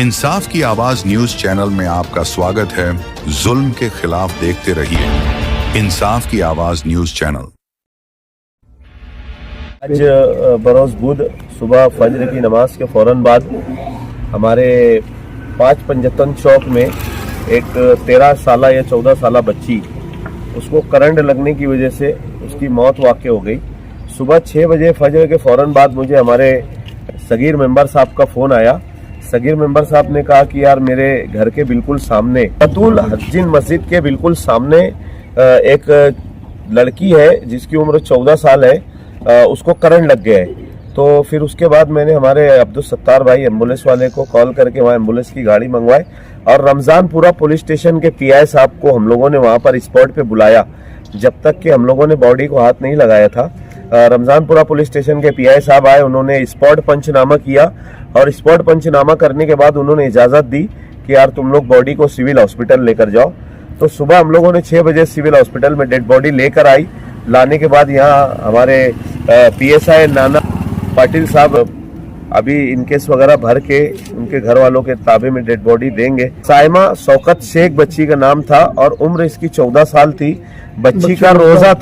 इंसाफ की आवाज news channel में आपका स्वागत है। जुल्म के खिलाफ देखते रहिए इंसाफ की आवाज न्यूज चैनल। आज बरोज बुध सुबह फजर की नमाज के फौरन बाद हमारे 5 पंजतन चौक में एक 13 साल या 14 साल बच्ची, उसको करंट लगने की वजह से उसकी मौत वाक़ हो गई। सुबह 6 बजे फजर के फौरन बाद मुझे हमारे सगीर मेंबर साहब का फ़ोन आया। सगीर मेंबर साहब ने कहा कि यार मेरे घर के बिल्कुल सामने बतूल हज्जिन मस्जिद के बिल्कुल सामने एक लड़की है जिसकी उम्र 14 साल है, उसको करंट लग गया है। तो फिर उसके बाद मैंने हमारे अब्दुल सत्तार भाई एम्बुलेंस वाले को कॉल करके वहाँ एम्बुलेंस की गाड़ी मंगवाई और रमजानपुरा पुलिस स्टेशन के पीआई साहब को हम लोगों ने वहाँ पर स्पॉट पे बुलाया। जब तक कि हम लोगों ने बॉडी को हाथ नहीं लगाया था, रमजानपुरा पुलिस स्टेशन के पीआई साहब आए, उन्होंने स्पॉट पंचनामा किया और स्पॉट पंचनामा करने के बाद उन्होंने इजाज़त दी कि यार तुम लोग बॉडी को सिविल हॉस्पिटल लेकर जाओ। तो सुबह हम लोगों ने 6 बजे सिविल हॉस्पिटल में डेड बॉडी लेकर आई। लाने के बाद यहाँ हमारे पीएसआई नाना पाटिल साहब अभी इनकेस वगैरह भर के उनके घर वालों के ताबे में डेड बॉडी देंगे। साइमा शौकत शेख बच्ची का नाम था और उम्र इसकी 14 साल थी। बच्ची का रोजा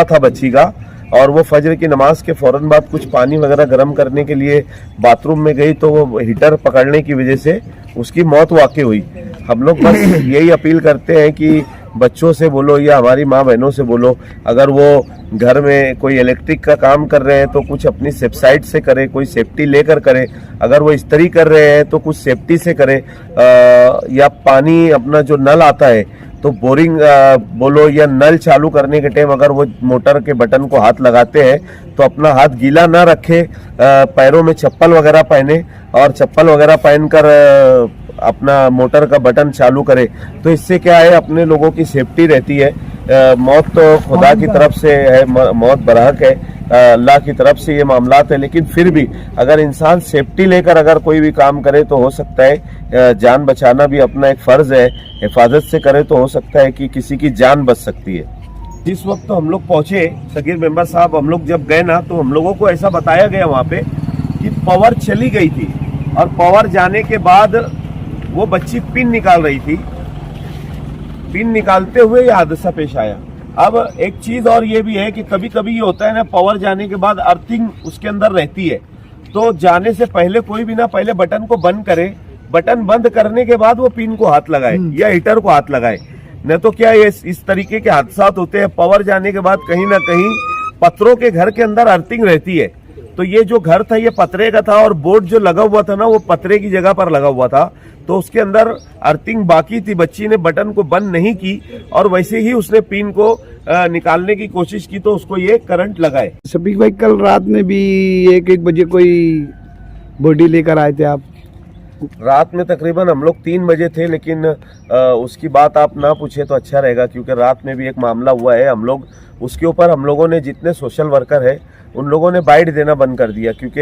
था बच्ची का, और वो फजर की नमाज के फौरन बाद कुछ पानी वगैरह गर्म करने के लिए बाथरूम में गई तो वो हीटर पकड़ने की वजह से उसकी मौत वाक़ हुई। हम लोग बस यही अपील करते हैं कि बच्चों से बोलो या हमारी माँ बहनों से बोलो, अगर वो घर में कोई इलेक्ट्रिक का काम कर रहे हैं तो कुछ अपनी वेबसाइट से करें, कोई सेफ्टी लेकर करें। अगर वो इस्त्री कर रहे हैं तो कुछ सेफ्टी से करें, या पानी अपना जो नल आता है तो बोरिंग बोलो या नल चालू करने के टाइम अगर वो मोटर के बटन को हाथ लगाते हैं तो अपना हाथ गीला ना रखे, पैरों में चप्पल वगैरह पहने और चप्पल वगैरह पहनकर अपना मोटर का बटन चालू करे। तो इससे क्या है, अपने लोगों की सेफ्टी रहती है। मौत तो खुदा की तरफ से है, मौत बरहक है, अल्लाह की तरफ से ये मामलात है, लेकिन फिर भी अगर इंसान सेफ्टी लेकर अगर कोई भी काम करे तो हो सकता है जान बचाना भी अपना एक फ़र्ज़ है। हिफाजत से करे तो हो सकता है कि किसी की जान बच सकती है। जिस वक्त हम लोग पहुंचे सगीर मेंबर साहब, हम लोग जब गए ना तो हम लोगों को ऐसा बताया गया वहाँ पे कि पावर चली गई थी और पावर जाने के बाद वो बच्ची पिन निकाल रही थी। पिन निकालते हुए ये हादसा पेश आया। अब एक चीज और ये भी है कि कभी कभी ये होता है ना, पावर जाने के बाद अर्थिंग उसके अंदर रहती है, तो जाने से पहले कोई भी ना पहले बटन को बंद करे, बटन बंद करने के बाद वो पिन को हाथ लगाए या हीटर को हाथ लगाए। नहीं तो क्या ये इस तरीके के हादसा होते हैं। पावर जाने के बाद कहीं ना कहीं पत्थरों के घर के अंदर अर्थिंग रहती है, तो ये जो घर था ये पतरे का था और बोर्ड जो लगा हुआ था ना वो पतरे की जगह पर लगा हुआ था, तो उसके अंदर अर्थिंग बाकी थी। बच्ची ने बटन को बंद नहीं की और वैसे ही उसने पिन को निकालने की कोशिश की तो उसको ये करंट लगाए। शफीक भाई, कल रात में भी 1-1 बजे कोई बॉडी लेकर आए थे आप? रात में तकरीबन हम लोग 3 बजे थे, लेकिन उसकी बात आप ना पूछे तो अच्छा रहेगा, क्योंकि रात में भी एक मामला हुआ है। हम लोग उसके ऊपर हम लोगों ने जितने सोशल वर्कर है उन लोगों ने बाइट देना बंद कर दिया, क्योंकि